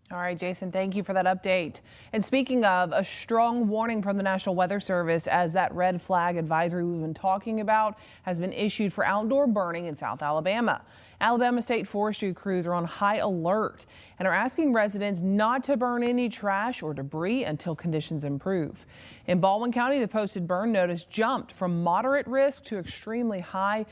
All right, Jason, thank you for that update. And speaking of, a strong warning from the National Weather Service as that red flag advisory we've been talking about has been issued for outdoor burning in South Alabama. Alabama State Forestry crews are on high alert and are asking residents not to burn any trash or debris until conditions improve. In Baldwin County, the posted burn notice jumped from moderate risk to extremely high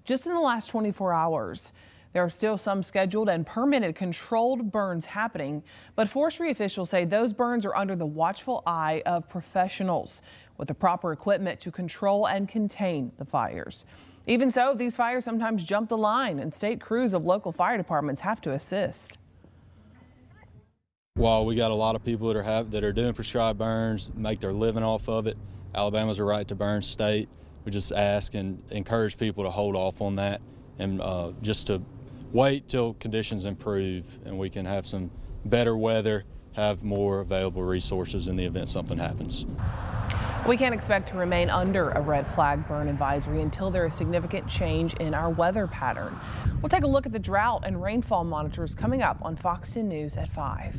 just in the last 24 hours. There are still some scheduled and permitted controlled burns happening, but forestry officials say those burns are under the watchful eye of professionals with the proper equipment to control and contain the fires. Even so, these fires sometimes jump the line, and state crews of local fire departments have to assist. While we got a lot of people that are doing prescribed burns, make their living off of it, Alabama's a right to burn state. We just ask and encourage people to hold off on that and just to wait till conditions improve and we can have some better weather, have more available resources in the event something happens. We can't expect to remain under a red flag burn advisory until there is significant change in our weather pattern. We'll take a look at the drought and rainfall monitors coming up on Fox 10 News at 5.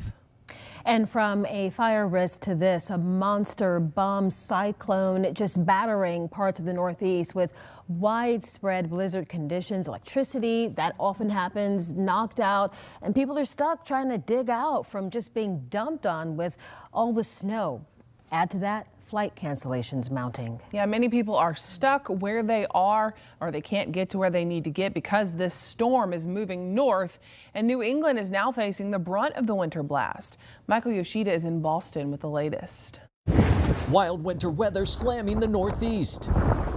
And from a fire risk to this, a monster bomb cyclone just battering parts of the Northeast with widespread blizzard conditions, electricity that often happens, knocked out, and people are stuck trying to dig out from just being dumped on with all the snow. Add to that, flight cancellations mounting. Yeah, many people are stuck where they are or they can't get to where they need to get because this storm is moving north and New England is now facing the brunt of the winter blast. Michael Yoshida is in Boston with the latest. Wild winter weather slamming the Northeast.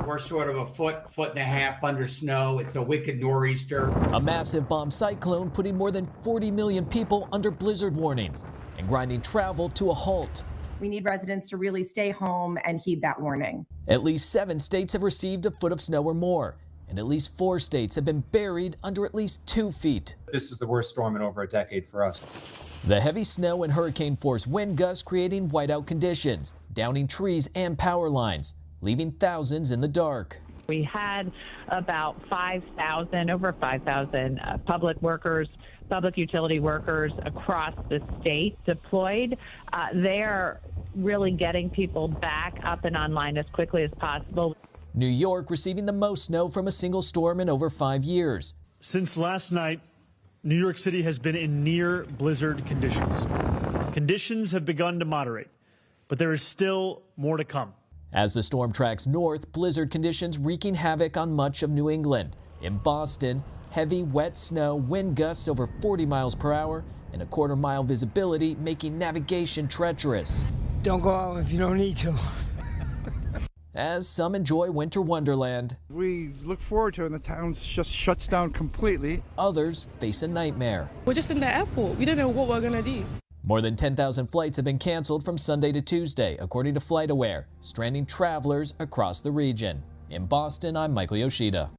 We're sort of a foot and a half under snow. It's a wicked nor'easter. A massive bomb cyclone putting more than 40 million people under blizzard warnings and grinding travel to a halt. We need residents to really stay home and heed that warning. At least 7 states have received a foot of snow or more, and at least 4 states have been buried under at least 2 feet. This is the worst storm in over a decade for us. The heavy snow and hurricane-force wind gusts creating whiteout conditions, downing trees and power lines, leaving thousands in the dark. We had about over 5,000 public workers, public utility workers across the state deployed. They're really getting people back up and online as quickly as possible. New York receiving the most snow from a single storm in over 5 years. Since last night, New York City has been in near blizzard conditions. Conditions have begun to moderate, but there is still more to come. As the storm tracks north, blizzard conditions wreaking havoc on much of New England. In Boston, heavy, wet snow, wind gusts over 40 miles per hour, and a quarter-mile visibility making navigation treacherous. Don't go out if you don't need to. As some enjoy winter wonderland, we look forward to it and the town just shuts down completely. Others face a nightmare. We're just in the airport. We don't know what we're going to do. More than 10,000 flights have been canceled from Sunday to Tuesday, according to FlightAware, stranding travelers across the region. In Boston, I'm Michael Yoshida.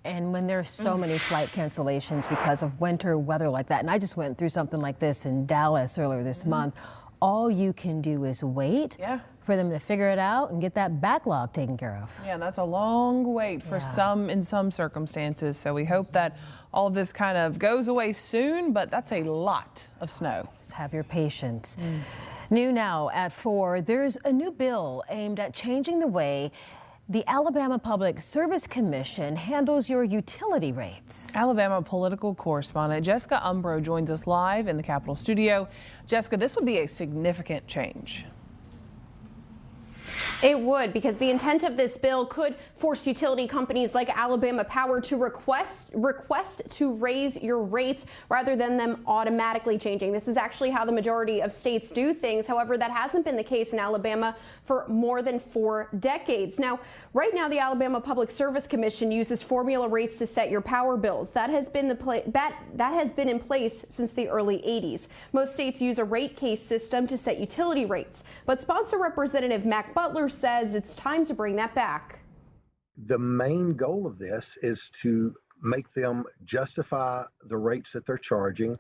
And when there's so many flight cancellations because of winter weather like that, and I just went through something like this in Dallas earlier this month, all you can do is wait for them to figure it out and get that backlog taken care of. Yeah, that's a long wait for some in some circumstances. So we hope that all of this kind of goes away soon, but that's a lot of snow. Just have your patience. New now at 4, there's a new bill aimed at changing the way the Alabama Public Service Commission handles your utility rates. Alabama political correspondent Jessica Umbro joins us live in the Capitol studio. Jessica, this would be a significant change. It would, because the intent of this bill could force utility companies like Alabama Power to request to raise your rates rather than them automatically changing. This is actually how the majority of states do things. However, that hasn't been the case in Alabama for more than 4 decades. Now, right now, the Alabama Public Service Commission uses formula rates to set your power bills. That has been in place since the early 80s. Most states use a rate case system to set utility rates, but sponsor Representative Mac Butler says it's time to bring that back. The main goal of this is to make them justify the rates that they're charging,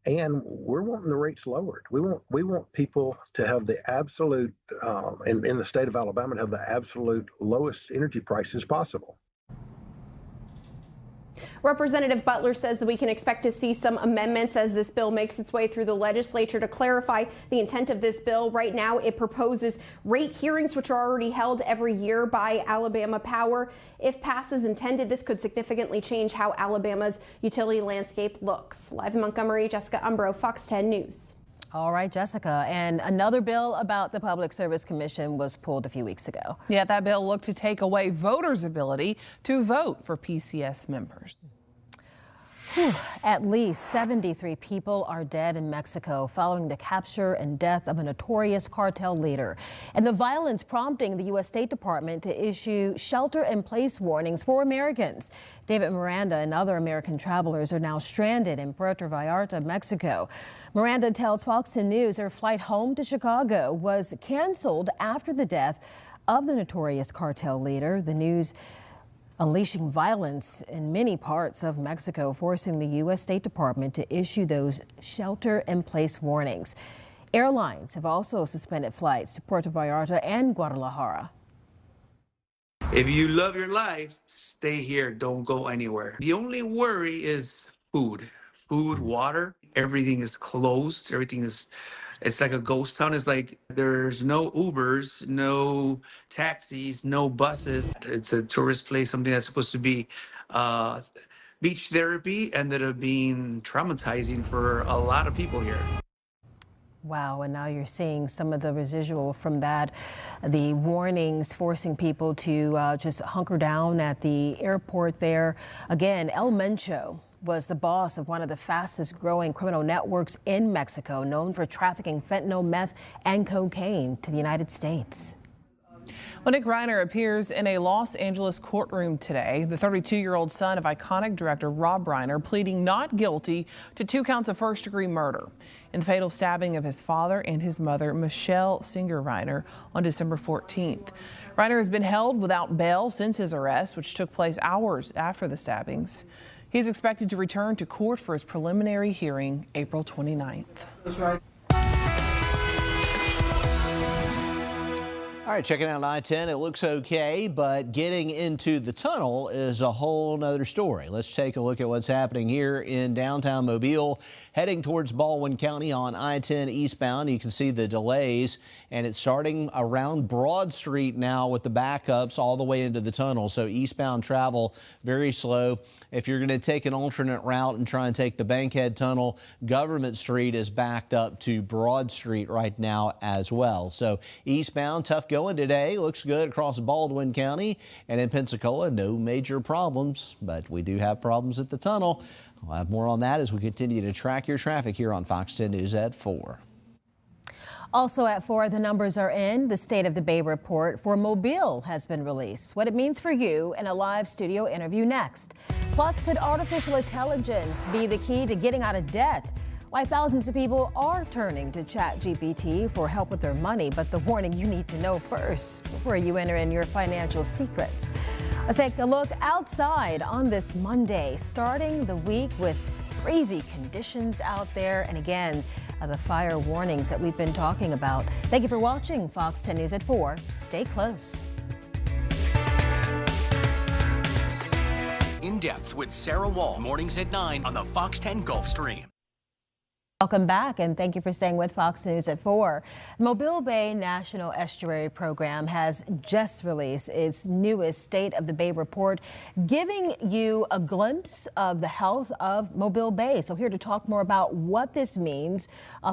and we're wanting the rates lowered. We want people to have the absolute, in the state of Alabama, to have the absolute lowest energy prices possible. Representative Butler says that we can expect to see some amendments as this bill makes its way through the legislature. To clarify the intent of this bill, right now it proposes rate hearings, which are already held every year by Alabama Power. If passed as intended, this could significantly change how Alabama's utility landscape looks. Live in Montgomery, Jessica Umbro, Fox 10 News. All right, Jessica. And another bill about the Public Service Commission was pulled a few weeks ago. Yeah, that bill looked to take away voters' ability to vote for PCS members. At least 73 people are dead in Mexico following the capture and death of a notorious cartel leader, and the violence prompting the U.S. State Department to issue shelter-in-place warnings for Americans. David Miranda and other American travelers are now stranded in Puerto Vallarta, Mexico. Miranda tells Fox 10 News her flight home to Chicago was canceled after the death of the notorious cartel leader. The news unleashing violence in many parts of Mexico, forcing the U.S. State Department to issue those shelter-in-place warnings. Airlines have also suspended flights to Puerto Vallarta and Guadalajara. If you love your life, stay here. Don't go anywhere. The only worry is food, water. Everything is closed. It's like a ghost town. It's like there's no Ubers, no taxis, no buses. It's a tourist place, something that's supposed to be beach therapy, ended up being traumatizing for a lot of people here. Wow, and now you're seeing some of the residual from that. The warnings forcing people to just hunker down at the airport there. Again, El Mencho was the boss of one of the fastest growing criminal networks in Mexico, known for trafficking fentanyl, meth, and cocaine to the United States. Well, Nick Reiner appears in a Los Angeles courtroom today. The 32-year-old son of iconic director Rob Reiner pleading not guilty to 2 counts of first-degree murder in the fatal stabbing of his father and his mother, Michelle Singer Reiner, on December 14th. Reiner has been held without bail since his arrest, which took place hours after the stabbings. He is expected to return to court for his preliminary hearing April 29th. That's right. All right, checking out I-10, it looks okay, but getting into the tunnel is a whole nother story. Let's take a look at what's happening here in downtown Mobile, heading towards Baldwin County on I-10 eastbound. You can see the delays, and it's starting around Broad Street now with the backups all the way into the tunnel. So eastbound travel very slow. If you're going to take an alternate route and try and take the Bankhead Tunnel, Government Street is backed up to Broad Street right now as well. So eastbound, tough going today. Looks good across Baldwin County, and in Pensacola, no major problems, but we do have problems at the tunnel. We'll have more on that as we continue to track your traffic here on Fox 10 News at 4. Also at 4, the numbers are in. The State of the Bay report for Mobile has been released. What it means for you in a live studio interview next. Plus, could artificial intelligence be the key to getting out of debt? Why thousands of people are turning to ChatGPT for help with their money, but the warning you need to know first before you enter in your financial secrets. Let's take a look outside on this Monday, starting the week with crazy conditions out there. And again, the fire warnings that we've been talking about. Thank you for watching Fox 10 News at 4. Stay close. In Depth with Sarah Wall, mornings at 9 on the Fox 10 Gulf Stream. Welcome back, and thank you for staying with Fox News at 4. Mobile Bay National Estuary Program has just released its newest State of the Bay report, giving you a glimpse of the health of Mobile Bay. So here to talk more about what this means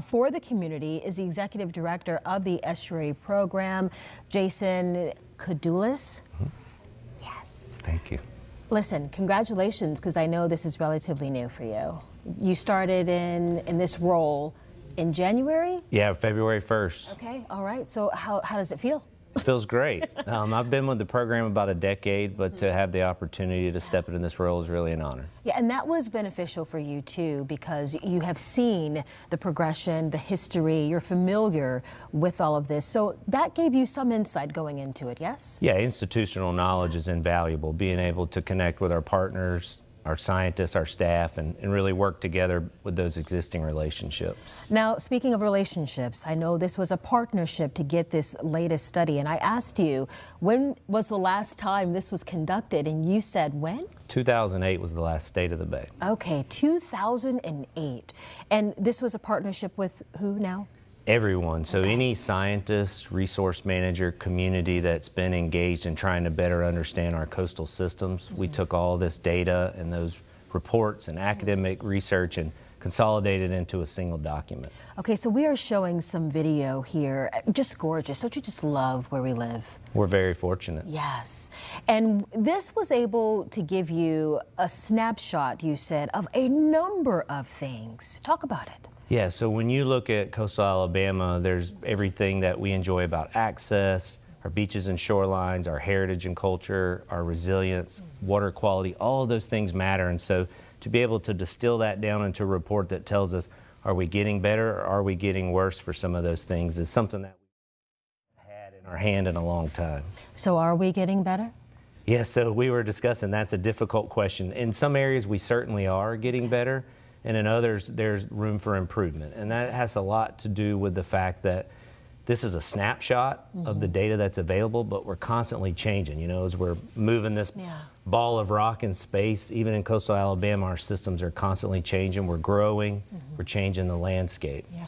for the community is the Executive Director of the Estuary Program, Jason Kadulis. Yes. Thank you. Listen, congratulations, because I know this is relatively new for you. You started in this role in January? Yeah, February 1st. Okay, all right. So how does it feel? It feels great. I've been with the program about a decade, but to have the opportunity to step into this role is really an honor. Yeah, and that was beneficial for you too, because you have seen the progression, the history, you're familiar with all of this. So that gave you some insight going into it, yes? Yeah, institutional knowledge is invaluable. Being able to connect with our partners, our scientists, our staff, and really work together with those existing relationships. Now, speaking of relationships, I know this was a partnership to get this latest study, and I asked you, when was the last time this was conducted? And you said when? 2008 was the last State of the Bay. Okay, 2008. And this was a partnership with who now? Everyone. So any scientist, resource manager, community that's been engaged in trying to better understand our coastal systems. We took all this data and those reports and academic research and consolidated into a single document. Okay, so we are showing some video here. Just gorgeous. Don't you just love where we live? We're very fortunate. Yes. And this was able to give you a snapshot, you said, of a number of things. Talk about it. Yeah, so when you look at coastal Alabama, there's everything that we enjoy about access, our beaches and shorelines, our heritage and culture, our resilience, water quality, all of those things matter. And so to be able to distill that down into a report that tells us, are we getting better or are we getting worse for some of those things, is something that we've had in our hand in a long time. So are we getting better? Yeah, so we were discussing, that's a difficult question. In some areas, we certainly are getting better. And in others, there's room for improvement. And that has a lot to do with the fact that this is a snapshot of the data that's available, but we're constantly changing. You know, as we're moving this ball of rock in space, even in coastal Alabama, our systems are constantly changing. We're growing, we're changing the landscape. Yeah.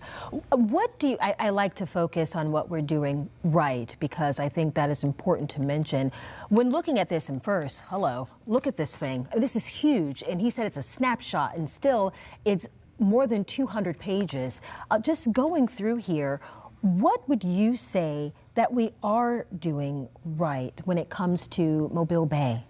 What do you, I like to focus on what we're doing right, because I think that is important to mention. When looking at this, and first, hello, look at this thing. This is huge, and he said it's a snapshot, and still it's more than 200 pages. Just going through here, what would you say that we are doing right when it comes to Mobile Bay?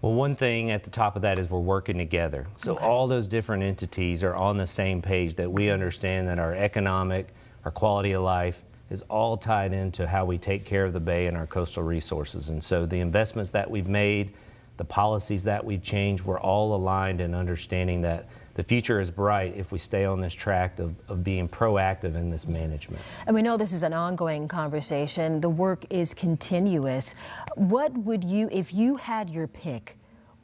Well, one thing at the top of that is we're working together. So all those different entities are on the same page, that we understand that our economic, our quality of life is all tied into how we take care of the bay and our coastal resources. And so the investments that we've made, the policies that we've changed, we're all aligned in understanding that the future is bright if we stay on this track of being proactive in this management. And we know this is an ongoing conversation. The work is continuous. What would you, if you had your pick,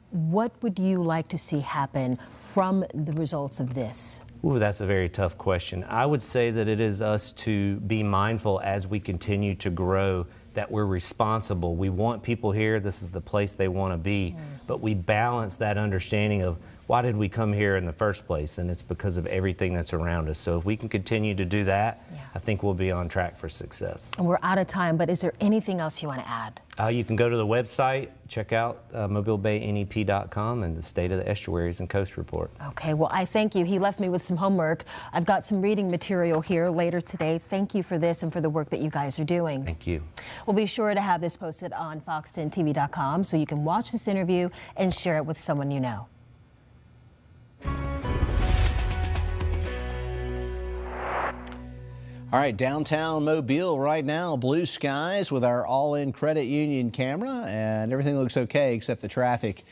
what would you like to see happen from the results of this? Ooh, that's a very tough question. I would say that it is us to be mindful as we continue to grow, that we're responsible. We want people here, this is the place they want to be, but we balance that understanding of why did we come here in the first place? And it's because of everything that's around us. So if we can continue to do that, I think we'll be on track for success. And we're out of time, but is there anything else you want to add? You can go to the website, check out mobilebaynep.com and the State of the Estuaries and Coast Report. Okay, well, I thank you. He left me with some homework. I've got some reading material here later today. Thank you for this and for the work that you guys are doing. Thank you. We'll be sure to have this posted on fox10tv.com so you can watch this interview and share it with someone you know. All right, downtown Mobile right now, blue skies with our all-in credit union camera, and everything looks okay except the traffic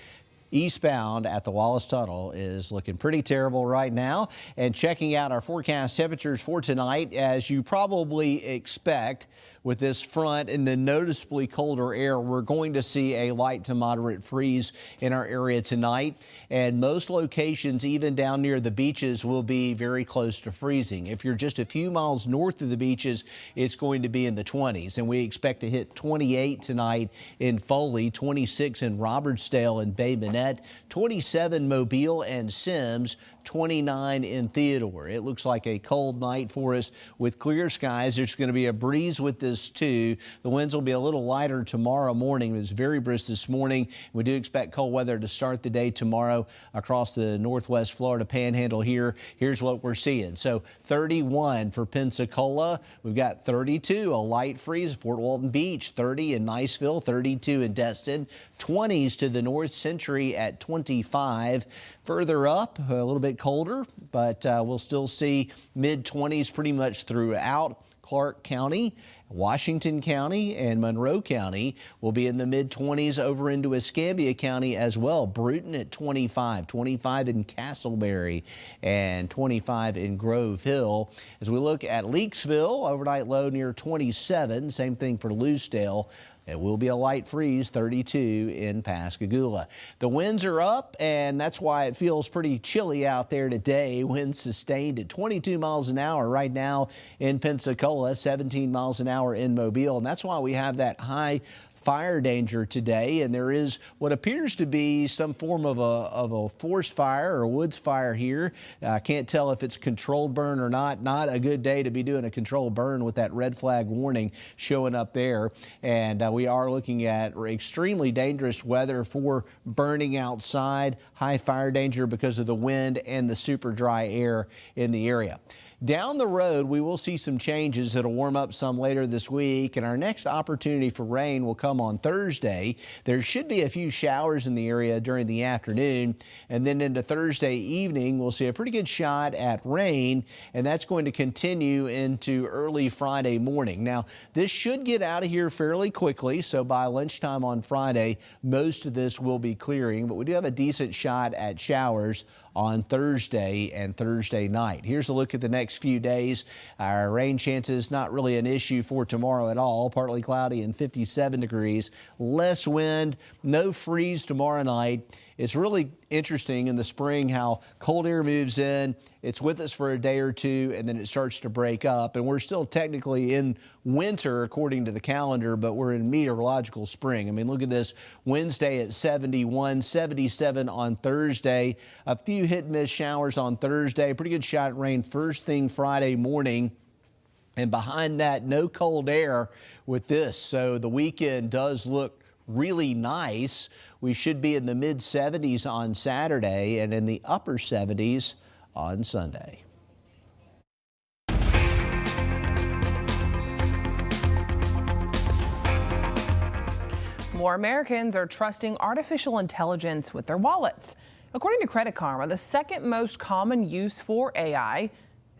eastbound at the Wallace Tunnel is looking pretty terrible right now. And checking out our forecast temperatures for tonight, as you probably expect with this front and the noticeably colder air, we're going to see a light to moderate freeze in our area tonight. And most locations, even down near the beaches, will be very close to freezing. If you're just a few miles north of the beaches, it's going to be in the 20s. And we expect to hit 28 tonight in Foley, 26 in Robertsdale and Bay Minette, 27 Mobile and Sims, 29 in Theodore. It looks like a cold night for us with clear skies. There's going to be a breeze with this too. The winds will be a little lighter tomorrow morning. It was very brisk this morning. We do expect cold weather to start the day tomorrow across the northwest Florida panhandle here. Here's what we're seeing. So 31 for Pensacola. We've got 32, a light freeze at Fort Walton Beach, 30 in Niceville, 32 in Destin, 20s to the North Century at 25. Further up, a little bit colder, but we'll still see mid-20s pretty much throughout. Clark County, Washington County, and Monroe County will be in the mid-20s over into Escambia County as well. Bruton at 25, 25 in Castleberry, and 25 in Grove Hill. As we look at Leakesville, overnight low near 27. Same thing for Lucedale. It will be a light freeze, 32 in Pascagoula. The winds are up, and that's why it feels pretty chilly out there today. Winds sustained at 22 miles an hour right now in Pensacola, 17 miles an hour in Mobile, and that's why we have that high fire danger today, and there is what appears to be some form of a forest fire or a woods fire here. I can't tell if it's controlled burn or not. Not a good day to be doing a controlled burn with that red flag warning showing up there. And we are looking at extremely dangerous weather for burning outside, high fire danger because of the wind and the super dry air in the area. Down the road, we will see some changes that'll warm up some later this week, and our next opportunity for rain will come on Thursday. There should be a few showers in the area during the afternoon, and then into Thursday evening, we'll see a pretty good shot at rain, and that's going to continue into early Friday morning. Now, this should get out of here fairly quickly, so by lunchtime on Friday, most of this will be clearing, but we do have a decent shot at showers on Thursday and Thursday night. Here's a look at the next few days. Our rain chances not really an issue for tomorrow at all. Partly cloudy and 57 degrees. Less wind, no freeze tomorrow night. It's really interesting in the spring how cold air moves in. It's with us for a day or two, and then it starts to break up. And we're still technically in winter according to the calendar, but we're in meteorological spring. I mean, look at this. Wednesday at 71, 77 on Thursday. A few hit and miss showers on Thursday. Pretty good shot at rain first thing Friday morning. And behind that, no cold air with this. So the weekend does look really nice. We should be in the mid 70s on Saturday and in the upper 70s on Sunday. More Americans are trusting artificial intelligence with their wallets. According to Credit Karma, the second most common use for AI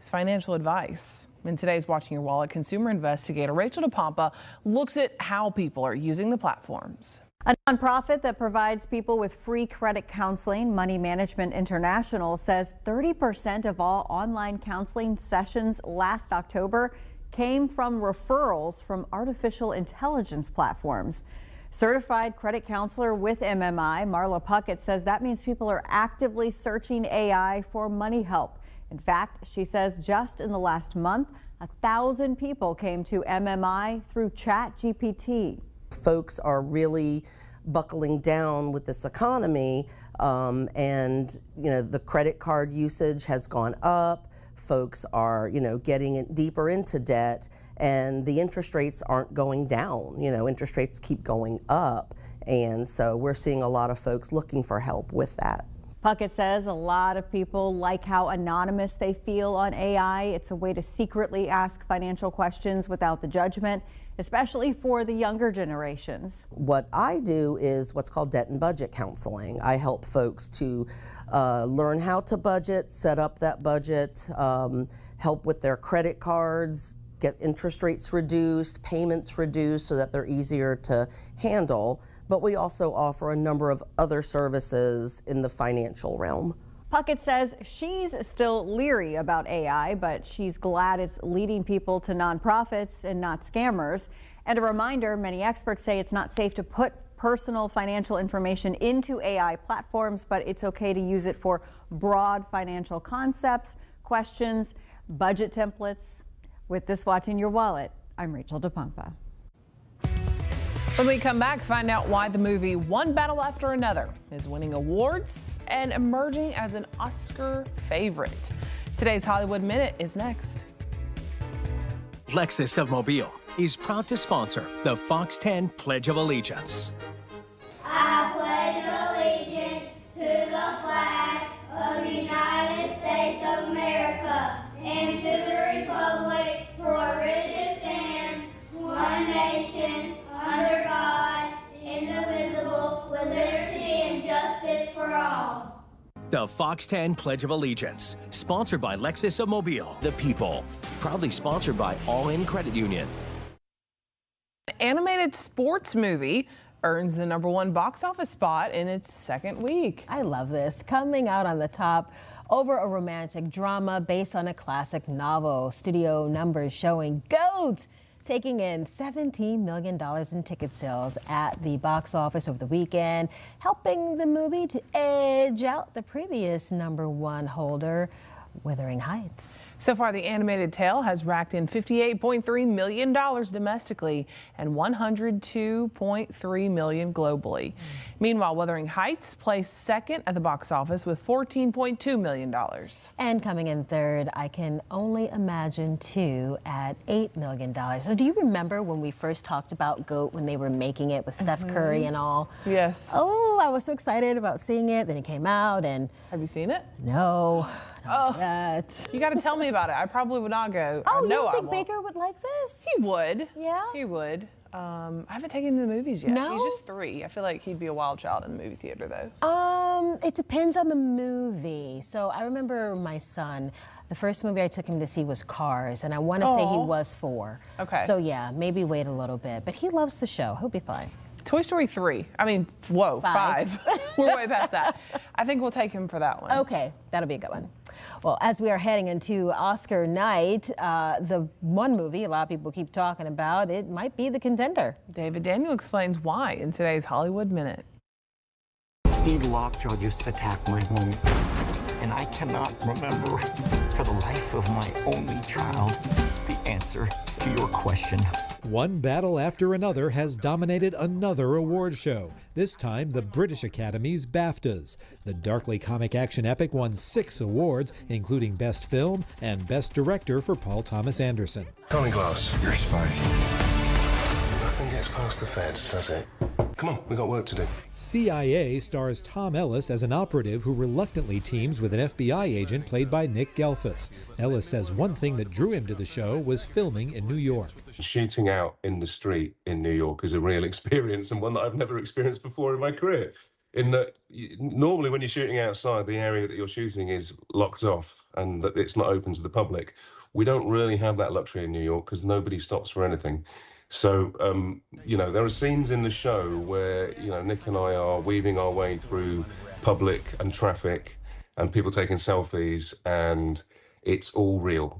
is financial advice. In today's Watching Your Wallet, consumer investigator Rachel DePompa looks at how people are using the platforms. A nonprofit that provides people with free credit counseling, Money Management International, says 30% of all online counseling sessions last October came from referrals from artificial intelligence platforms. Certified credit counselor with MMI, Marla Puckett, says that means people are actively searching AI for money help. In fact, she says just in the last month, 1,000 people came to MMI through ChatGPT. Folks are really buckling down with this economy, and the credit card usage has gone up. Folks are getting deeper into debt, and the interest rates aren't going down. Interest rates keep going up, and so we're seeing a lot of folks looking for help with that. Puckett says a lot of people like how anonymous they feel on AI. It's a way to secretly ask financial questions without the judgment, especially for the younger generations. What I do is what's called debt and budget counseling. I help folks to learn how to budget, set up that budget, help with their credit cards, get interest rates reduced, payments reduced so that they're easier to handle. But we also offer a number of other services in the financial realm. Puckett says she's still leery about AI, but she's glad it's leading people to nonprofits and not scammers. And a reminder, many experts say it's not safe to put personal financial information into AI platforms, but it's okay to use it for broad financial concepts, questions, budget templates. With this Watching Your Wallet, I'm Rachel DePompa. When we come back, find out why the movie One Battle After Another is winning awards and emerging as an Oscar favorite. Today's Hollywood Minute is next. Lexus of Mobile is proud to sponsor the Fox 10 Pledge of Allegiance. I pledge allegiance to the flag of the United States of America and to the republic for which it stands, one nation, under God, indivisible, with liberty and justice for all. The Fox 10 Pledge of Allegiance, sponsored by Lexus of Mobile. The People, proudly sponsored by All In Credit Union. An animated sports movie earns the #1 box office spot in its second week. I love this. Coming out on the top over a romantic drama based on a classic novel. Studio numbers showing GOAT taking in $17 million in ticket sales at the box office over the weekend, helping the movie to edge out the previous #1 holder, Wuthering Heights. So far, the animated tale has racked in $58.3 million domestically and $102.3 million globally. Meanwhile, Wuthering Heights placed second at the box office with $14.2 million. And coming in third, I Can Only Imagine 2 at $8 million. So do you remember when we first talked about GOAT when they were making it with Steph Curry and all? Yes. Oh, I was so excited about seeing it. Then it came out and... Have you seen it? No. Oh, you got to tell me about it. I probably would not go. Oh, you don't I think won't. Baker would like this? He would. Yeah? He would. I haven't taken him to the movies yet. No? He's just 3. I feel like he'd be a wild child in the movie theater, though. It depends on the movie. So I remember my son, the first movie I took him to see was Cars, and I want to say he was 4. Okay. So yeah, maybe wait a little bit. But he loves the show. He'll be fine. Toy Story 3. I mean, whoa, 5. We're way past that. I think we'll take him for that one. Okay, that'll be a good one. Well, as we are heading into Oscar night, the one movie a lot of people keep talking about, it might be the contender. David Daniel explains why in today's Hollywood Minute. Steve Lockjaw just attacked my home, and I cannot remember for the life of my only child the answer to your question. One battle after another has dominated another award show, this time the British Academy's BAFTAs. The darkly comic action epic won 6 awards, including Best Film and Best Director for Paul Thomas Anderson. Tony Glass, you're a spy. Nothing gets past the feds, does it? Come on, we got work to do. CIA stars Tom Ellis as an operative who reluctantly teams with an FBI agent played by Nick Gelfus. Ellis says one thing that drew him to the show was filming in New York. Shooting out in the street in New York is a real experience, and one that I've never experienced before in my career. In that, normally when you're shooting outside, the area that you're shooting is locked off and that it's not open to the public. We don't really have that luxury in New York because nobody stops for anything. So, there are scenes in the show where, Nick and I are weaving our way through public and traffic and people taking selfies, and it's all real,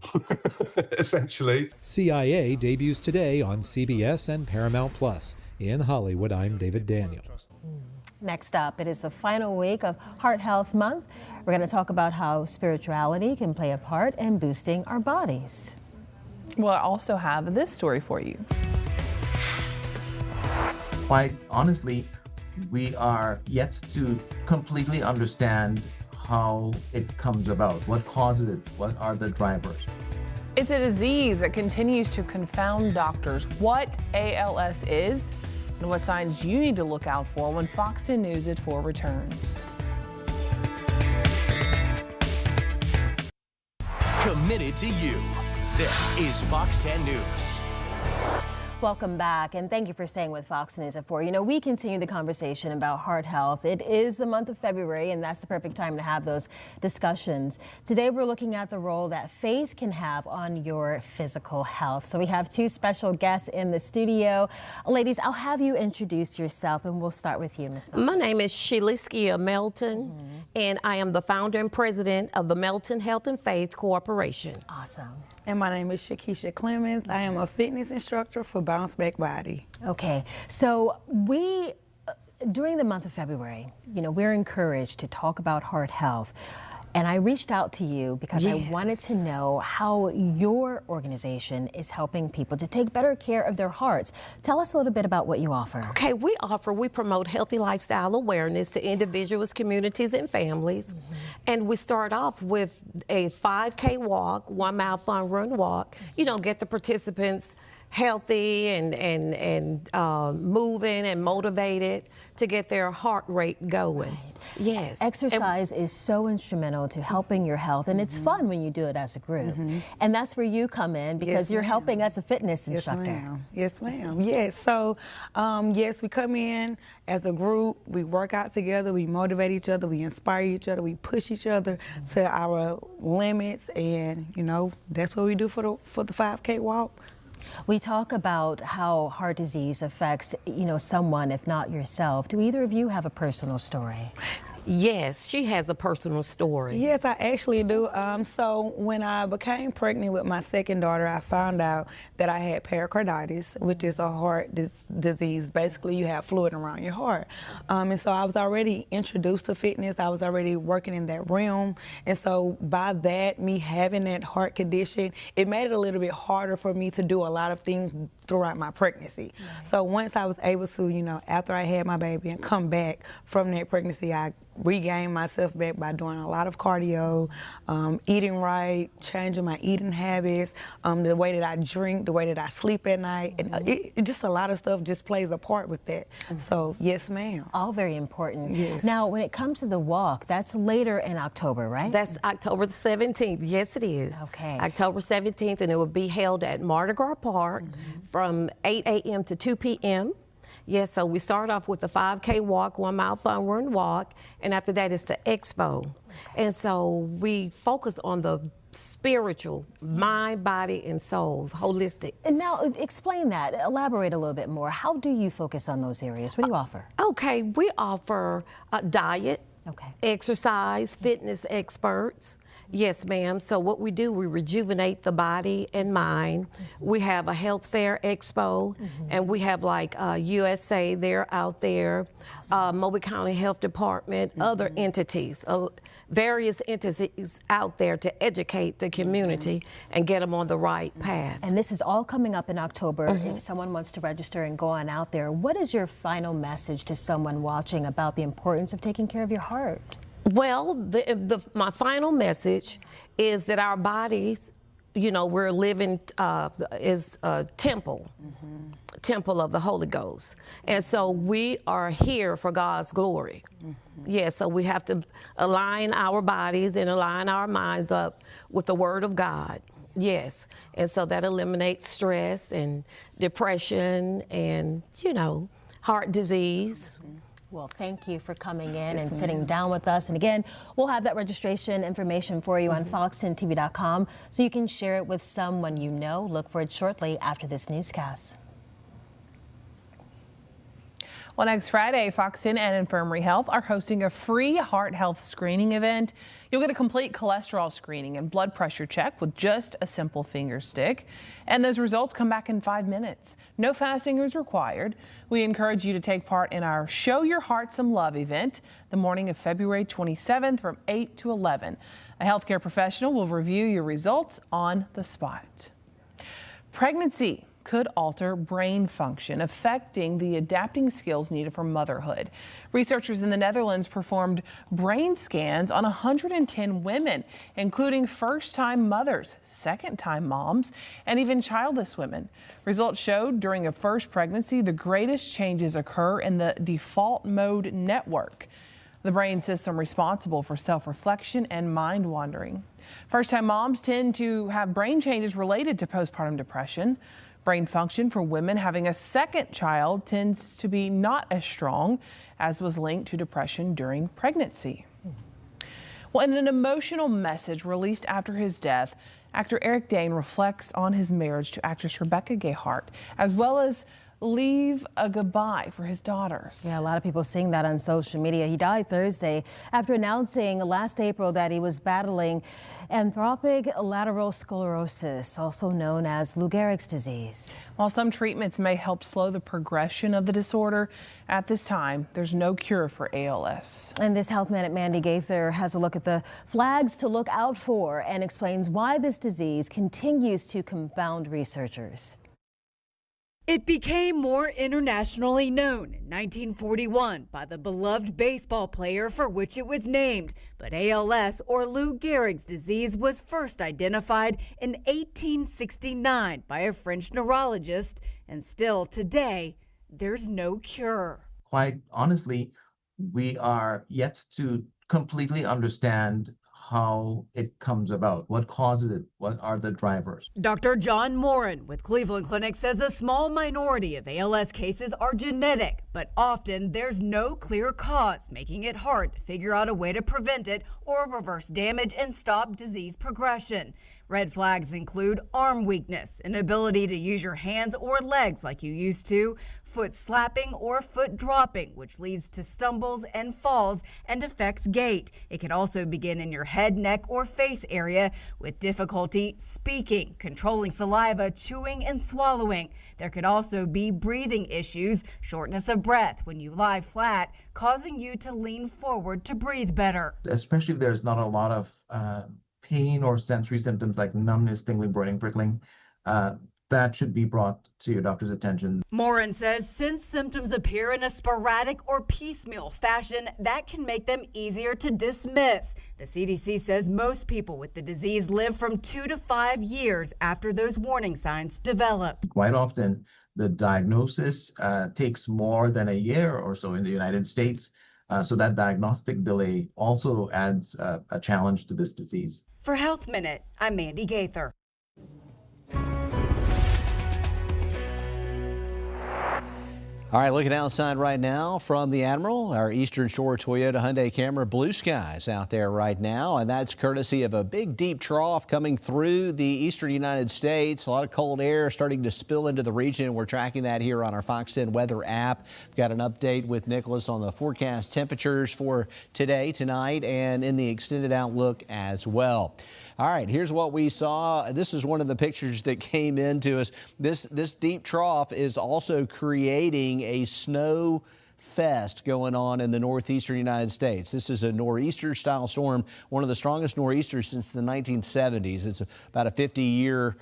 essentially. CIA debuts today on CBS and Paramount Plus. In Hollywood, I'm David Daniel. Next up, it is the final week of Heart Health Month. We're going to talk about how spirituality can play a part in boosting our bodies. Well, I also have this story for you. Quite honestly, we are yet to completely understand how it comes about, what causes it, what are the drivers. It's a disease that continues to confound doctors. What ALS is and what signs you need to look out for when Fox 10 News at 4 returns. Committed to you. This is Fox 10 News. Welcome back, and thank you for staying with Fox News at 4. We continue the conversation about heart health. It is the month of February, and that's the perfect time to have those discussions. Today, we're looking at the role that faith can have on your physical health. So we have 2 special guests in the studio. Ladies, I'll have you introduce yourself, and we'll start with you, Ms. Melton. My name is Sheliskia Melton, and I am the founder and president of the Melton Health and Faith Corporation. Awesome. And my name is Shakisha Clemens. I am a fitness instructor for Bounce Back Body. Okay, so during the month of February, we're encouraged to talk about heart health. And I reached out to you because I wanted to know how your organization is helping people to take better care of their hearts. Tell us a little bit about what you offer. Okay, we promote healthy lifestyle awareness to individuals, communities, and families. And we start off with a 5K walk, 1 mile fun run walk. Get the participants healthy and moving and motivated to get their heart rate going. Right. Yes. Exercise is so instrumental to helping your health, and it's fun when you do it as a group. And that's where you come in because you're helping us a fitness instructor. Yes, ma'am. Yes. So, yes, we come in as a group. We work out together. We motivate each other. We inspire each other. We push each other to our limits, and that's what we do for the 5K walk. We talk about how heart disease affects, someone, if not yourself. Do either of you have a personal story? Yes, she has a personal story. Yes, I actually do. So when I became pregnant with my second daughter, I found out that I had pericarditis, which is a heart disease. Basically, you have fluid around your heart. And so I was already introduced to fitness. I was already working in that realm. And so by that, me having that heart condition, it made it a little bit harder for me to do a lot of things throughout my pregnancy. Right. So once I was able to, you know, after I had my baby and come back from that pregnancy, I regained myself back by doing a lot of cardio, eating right, changing my eating habits, the way that I drink, the way that I sleep at night, and just a lot of stuff just plays a part with that. So yes, ma'am. All very important. Yes. Now, when it comes to the walk, that's later in October, right? That's October the 17th. Yes, it is. Okay. October 17th, and it will be held at Mardi Gras Park from 8 a.m. to 2 p.m. Yes, so we start off with the 5K walk, 1 mile fun run walk, and after that it's the expo. Okay. And so we focus on the spiritual, mind, body, and soul, holistic. And now explain that, elaborate a little bit more. How do you focus on those areas? What do you offer? Okay, we offer diet, exercise, fitness experts. Yes, ma'am. So what we do, we rejuvenate the body and mind. We have a health fair expo, and we have like USA, they're out there, Mobile County Health Department, other entities, various entities out there to educate the community and get them on the right path. And this is all coming up in October. If someone wants to register and go on out there, what is your final message to someone watching about the importance of taking care of your heart? Well, my final message is that our bodies, you know, we're living is a temple of the Holy Ghost. And so we are here for God's glory. Yeah, so we have to align our bodies and align our minds up with the Word of God. Yes, and so that eliminates stress and depression and, you know, heart disease. Well, thank you for coming in and sitting down with us. And again, we'll have that registration information for you on fox10tv.com so you can share it with someone you know. Look for it shortly after this newscast. Well, next Friday, Fox 10 and Infirmary Health are hosting a free heart health screening event. You'll get a complete cholesterol screening and blood pressure check with just a simple finger stick. And those results come back in 5 minutes. No fasting is required. We encourage you to take part in our Show Your Heart Some Love event the morning of February 27th from 8 to 11. A healthcare professional will review your results on the spot. Pregnancy could alter brain function, affecting the adapting skills needed for motherhood. Researchers in the Netherlands performed brain scans on 110 women, including first-time mothers, second-time moms, and even childless women. Results showed during a first pregnancy, the greatest changes occur in the default mode network, the brain system responsible for self-reflection and mind wandering. First-time moms tend to have brain changes related to postpartum depression. Brain function for women having a second child tends to be not as strong, as was linked to depression during pregnancy. Well, in an emotional message released after his death, actor Eric Dane reflects on his marriage to actress Rebecca Gayheart, as well as leave a goodbye for his daughters. Yeah, a lot of people seeing that on social media. He died Thursday after announcing last April that he was battling amyotrophic lateral sclerosis, also known as Lou Gehrig's disease. While some treatments may help slow the progression of the disorder, at this time, there's no cure for ALS. And this Health Minute Mandy Gaither has a look at the flags to look out for and explains why this disease continues to confound researchers. It became more internationally known in 1941 by the beloved baseball player for which it was named, but ALS, or Lou Gehrig's disease, was first identified in 1869 by a French neurologist, and still today, there's no cure. Quite honestly, we are yet to completely understand how it comes about, what causes it, what are the drivers. Dr. John Morin with Cleveland Clinic says a small minority of ALS cases are genetic, but often there's no clear cause, making it hard to figure out a way to prevent it or reverse damage and stop disease progression. Red flags include arm weakness, inability to use your hands or legs like you used to, foot slapping or foot dropping, which leads to stumbles and falls and affects gait. It can also begin in your head, neck, or face area with difficulty speaking, controlling saliva, chewing, and swallowing. There could also be breathing issues, shortness of breath when you lie flat, causing you to lean forward to breathe better. Especially if there's not a lot of pain or sensory symptoms like numbness, tingling, burning, prickling, that should be brought to your doctor's attention. Morin says since symptoms appear in a sporadic or piecemeal fashion, that can make them easier to dismiss. The CDC says most people with the disease live from 2 to 5 years after those warning signs develop. Quite often, the diagnosis takes more than a year or so in the United States. So that diagnostic delay also adds a challenge to this disease. For Health Minute, I'm Mandy Gaither. All right, looking outside right now from the Admiral, our Eastern Shore Toyota Hyundai Camry, blue skies out there right now, and that's courtesy of a big deep trough coming through the eastern United States. A lot of cold air starting to spill into the region. We're tracking that here on our Fox 10 weather app. We've got an update with Nicholas on the forecast temperatures for today, tonight, and in the extended outlook as well. All right, here's what we saw. This is one of the pictures that came into us. This deep trough is also creating a snow fest going on in the northeastern United States. This is a nor'easter style storm, one of the strongest nor'easters since the 1970s. It's about a 50-year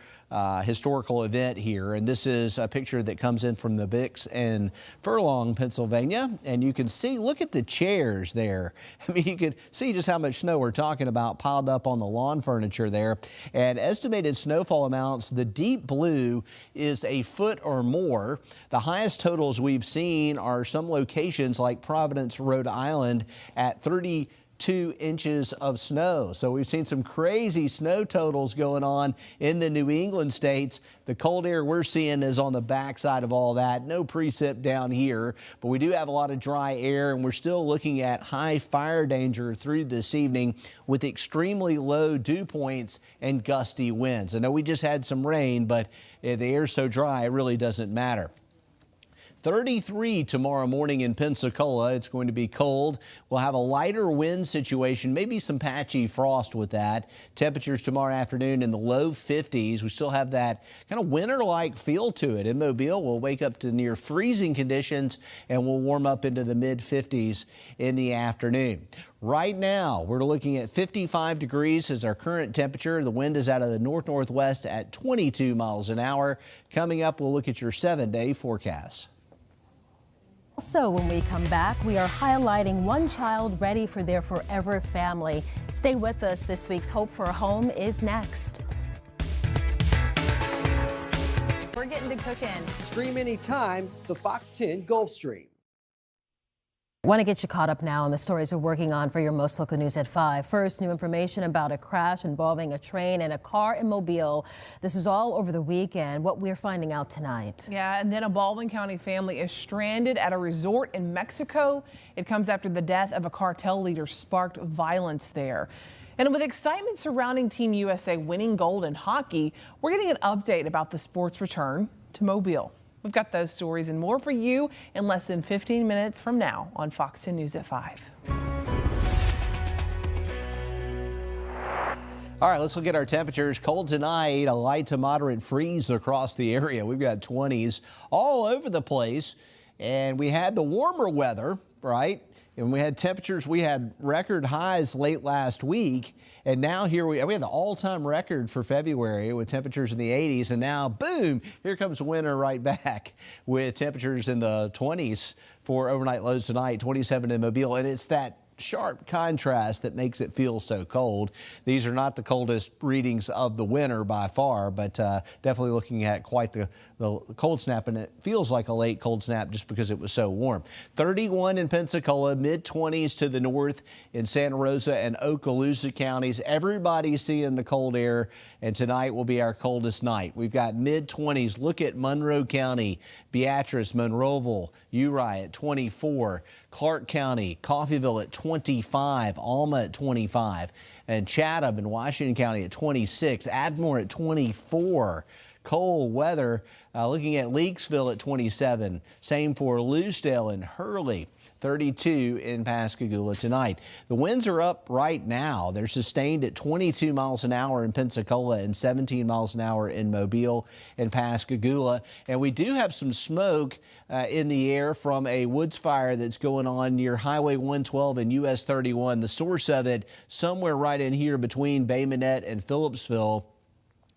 historical event here, and this is a picture that comes in from the Bix in Furlong, Pennsylvania, and you can see, look at the chairs there. I mean, you can see just how much snow we're talking about piled up on the lawn furniture there. And estimated snowfall amounts, the deep blue is a foot or more. The highest totals we've seen are some locations like Providence, Rhode Island at 32 inches of snow. So we've seen some crazy snow totals going on in the New England states. The cold air we're seeing is on the backside of all that. No precip down here, but we do have a lot of dry air, and we're still looking at high fire danger through this evening with extremely low dew points and gusty winds. I know we just had some rain, but the air's so dry, it really doesn't matter. 33 tomorrow morning in Pensacola. It's going to be cold. We'll have a lighter wind situation, maybe some patchy frost with that. Temperatures tomorrow afternoon in the low 50s. We still have that kind of winter-like feel to it. In Mobile, we'll wake up to near freezing conditions, and we'll warm up into the mid-50s in the afternoon. Right now, we're looking at 55 degrees as our current temperature. The wind is out of the north-northwest at 22 miles an hour. Coming up, we'll look at your 7-day forecast. Also, when we come back, we are highlighting one child ready for their forever family. Stay with us. This week's Hope for a Home is next. We're getting to cooking. Stream anytime, the Fox 10 Gulf Stream. I want to get you caught up now on the stories we're working on for your Most Local News at 5. First, new information about a crash involving a train and a car in Mobile. This is all over the weekend, what we're finding out tonight. Yeah, and then a Baldwin County family is stranded at a resort in Mexico. It comes after the death of a cartel leader sparked violence there. And with excitement surrounding Team USA winning gold in hockey, we're getting an update about the sport's return to Mobile. We've got those stories and more for you in less than 15 minutes from now on Fox 10 News at 5. All right, let's look at our temperatures. Cold tonight, a light to moderate freeze across the area. We've got 20s all over the place, and we had the warmer weather, right? And we had temperatures, we had record highs late last week, and now here we had the all-time record for February with temperatures in the 80s, and now, boom, here comes winter right back with temperatures in the 20s for overnight lows tonight, 27 in Mobile, and it's that sharp contrast that makes it feel so cold. These are not the coldest readings of the winter by far, but definitely looking at quite the cold snap, and it feels like a late cold snap just because it was so warm. 31 in Pensacola, mid-20s to the north in Santa Rosa and Okaloosa counties. Everybody's seeing the cold air, and tonight will be our coldest night. We've got mid-20s. Look at Monroe County, Beatrice, Monroeville, Uri at 24, Clark County, Coffeyville at 25, Alma at 25, and Chatham in Washington County at 26, Ardmore at 24. Cold weather, looking at Leakesville at 27. Same for Lucedale and Hurley. 32 in Pascagoula tonight. The winds are up right now. They're sustained at 22 miles an hour in Pensacola and 17 miles an hour in Mobile and Pascagoula. And we do have some smoke in the air from a woods fire that's going on near Highway 112 and US 31. The source of it somewhere right in here between Bay Minette and Phillipsville.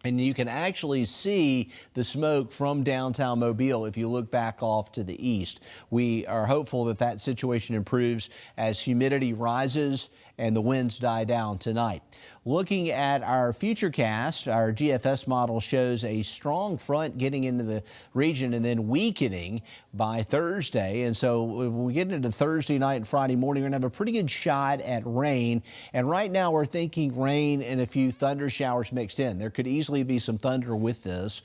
And you can actually see the smoke from downtown Mobile if you look back off to the east. We are hopeful that that situation improves as humidity rises and the winds die down tonight. Looking at our futurecast, our GFS model shows a strong front getting into the region and then weakening by Thursday. And so when we get into Thursday night and Friday morning, we're going to have a pretty good shot at rain. And right now we're thinking rain and a few thunder showers mixed in. There could easily be some thunder with this.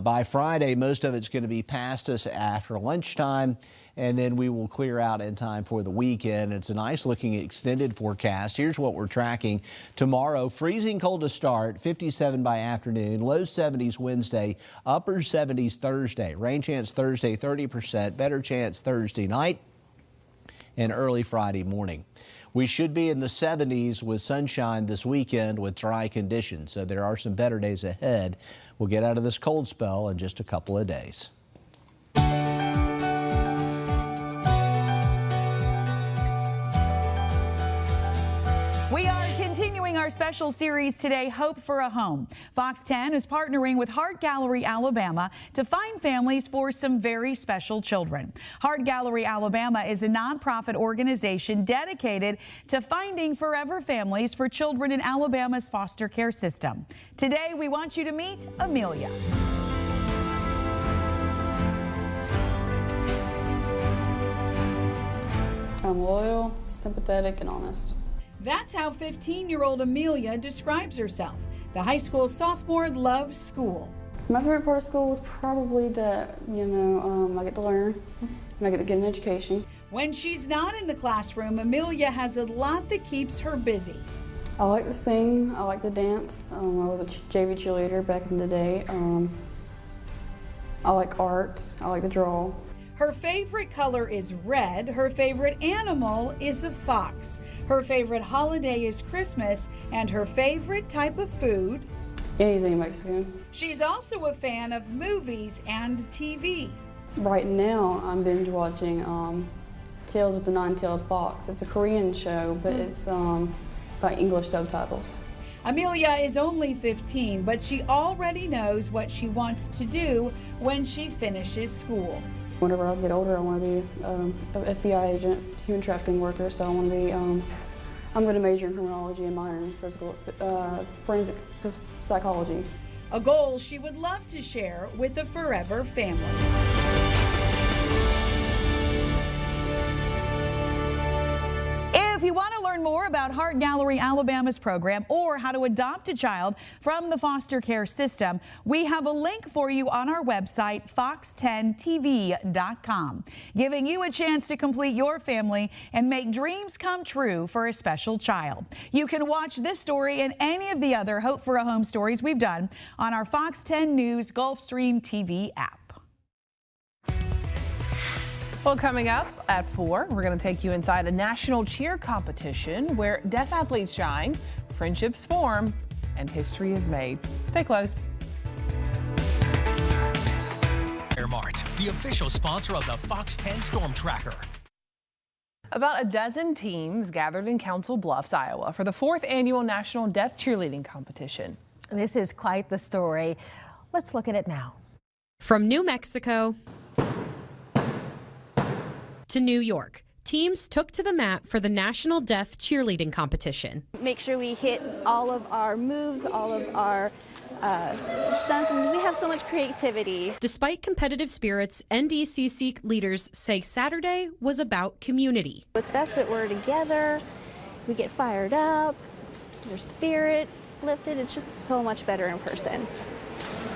By Friday, most of it's going to be past us after lunchtime, and then we will clear out in time for the weekend. It's a nice looking extended forecast. Here's what we're tracking. Tomorrow, freezing cold to start, 57 by afternoon, low 70s Wednesday, upper 70s Thursday. Rain chance Thursday, 30%, better chance Thursday night and early Friday morning. We should be in the 70s with sunshine this weekend with dry conditions, so there are some better days ahead. We'll get out of this cold spell in just a couple of days. We are continuing our special series today, Hope for a Home. Fox 10 is partnering with Heart Gallery Alabama to find families for some very special children. Heart Gallery Alabama is a nonprofit organization dedicated to finding forever families for children in Alabama's foster care system. Today, we want you to meet Amelia. I'm loyal, sympathetic, and honest. That's how 15-year-old Amelia describes herself. The high school sophomore loves school. My favorite part of school was probably that, I get to learn and I get to get an education. When she's not in the classroom, Amelia has a lot that keeps her busy. I like to sing, I like to dance. I was a JV cheerleader back in the day. I like art, I like to draw. Her favorite color is red. Her favorite animal is a fox. Her favorite holiday is Christmas, and her favorite type of food? Anything Mexican. She's also a fan of movies and TV. Right now, I'm binge watching Tales with the Nine-Tailed Fox. It's a Korean show, but it's by English subtitles. Amelia is only 15, but she already knows what she wants to do when she finishes school. Whenever I get older, I want to be an FBI agent, human trafficking worker. So I want to be, I'm going to major in criminology and minor in forensic psychology. A goal she would love to share with a forever family. If you want to learn more about Heart Gallery Alabama's program or how to adopt a child from the foster care system, we have a link for you on our website, fox10tv.com, giving you a chance to complete your family and make dreams come true for a special child. You can watch this story and any of the other Hope for a Home stories we've done on our Fox 10 News Gulfstream TV app. Well, coming up at 4, we're going to take you inside a national cheer competition where deaf athletes shine, friendships form, and history is made. Stay close. Airmart, the official sponsor of the Fox 10 Storm Tracker. About a dozen teams gathered in Council Bluffs, Iowa for the 4th annual National Deaf Cheerleading Competition. This is quite the story. Let's look at it now. From New Mexico to New York, teams took to the mat for the National Deaf Cheerleading Competition. Make sure we hit all of our moves, all of our stunts, and we have so much creativity. Despite competitive spirits, NDCC leaders say Saturday was about community. It's best that we're together, we get fired up, their spirit's lifted. It's just so much better in person.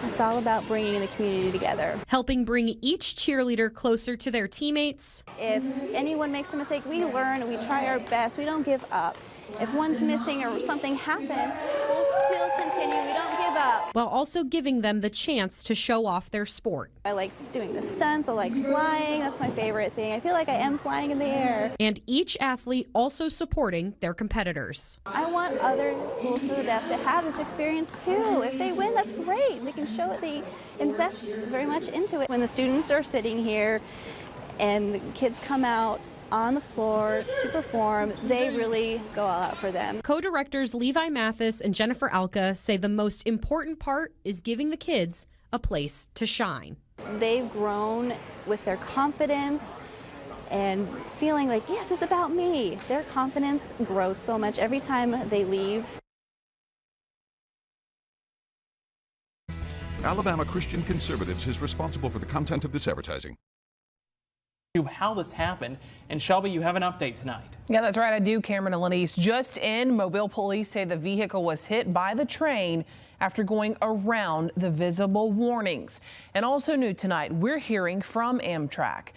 It's all about bringing the community together. Helping bring each cheerleader closer to their teammates. If anyone makes a mistake, we learn, we try our best, we don't give up. If one's missing or something happens, we'll still continue, we don't give up. While also giving them the chance to show off their sport. I like doing the stunts, I like flying, that's my favorite thing. I feel like I am flying in the air. And each athlete also supporting their competitors. I want other schools for the deaf to have this experience too. If they win, that's great. They can show it, they invest very much into it. When the students are sitting here and the kids come out on the floor to perform, they really go all out for them. Co-directors Levi Mathis and Jennifer Alka say the most important part is giving the kids a place to shine. They've grown with their confidence and feeling like, yes, it's about me. Their confidence grows so much every time they leave. Alabama Christian Conservatives is responsible for the content of this advertising. How this happened. And Shelby, you have an update tonight. Yeah, that's right. I do. Cameron and Lenise. Just in, Mobile police say the vehicle was hit by the train after going around the visible warnings. And also new tonight, we're hearing from Amtrak.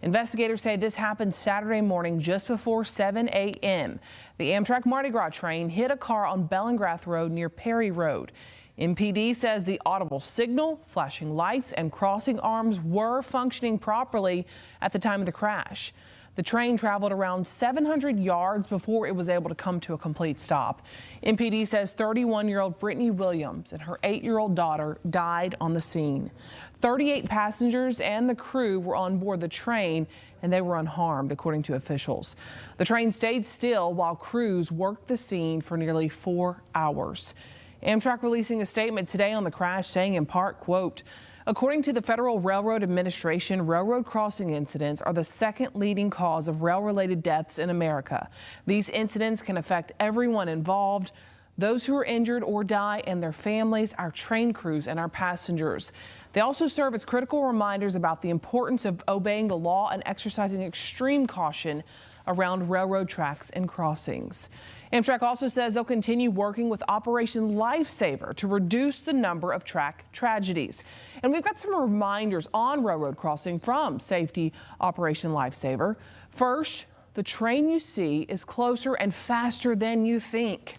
Investigators say this happened Saturday morning just before 7 a.m. The Amtrak Mardi Gras train hit a car on Bellingrath Road near Perry Road. MPD says the audible signal, flashing lights, and crossing arms were functioning properly at the time of the crash. The train traveled around 700 yards before it was able to come to a complete stop. MPD says 31-year-old Brittany Williams and her 8-year-old daughter died on the scene. 38 passengers and the crew were on board the train, and they were unharmed, according to officials. The train stayed still while crews worked the scene for nearly 4 hours. Amtrak releasing a statement today on the crash, saying in part, quote, according to the Federal Railroad Administration, railroad crossing incidents are the second leading cause of rail-related deaths in America. These incidents can affect everyone involved, those who are injured or die and their families, our train crews, and our passengers. They also serve as critical reminders about the importance of obeying the law and exercising extreme caution around railroad tracks and crossings. Amtrak also says they'll continue working with Operation Lifesaver to reduce the number of track tragedies. And we've got some reminders on railroad crossing from Safety Operation Lifesaver. First, the train you see is closer and faster than you think.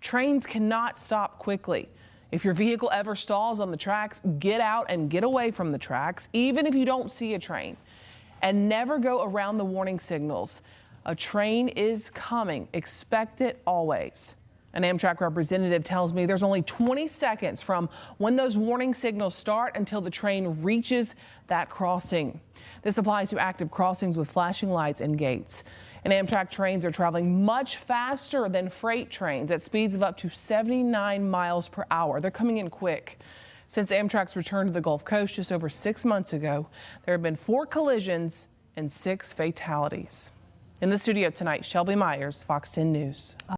Trains cannot stop quickly. If your vehicle ever stalls on the tracks, get out and get away from the tracks, even if you don't see a train. And never go around the warning signals. A train is coming. Expect it always. An Amtrak representative tells me there's only 20 seconds from when those warning signals start until the train reaches that crossing. This applies to active crossings with flashing lights and gates. And Amtrak trains are traveling much faster than freight trains at speeds of up to 79 miles per hour. They're coming in quick. Since Amtrak's return to the Gulf Coast just over 6 months ago, there have been 4 collisions and 6 fatalities. In the studio tonight, Shelby Myers, Fox 10 News.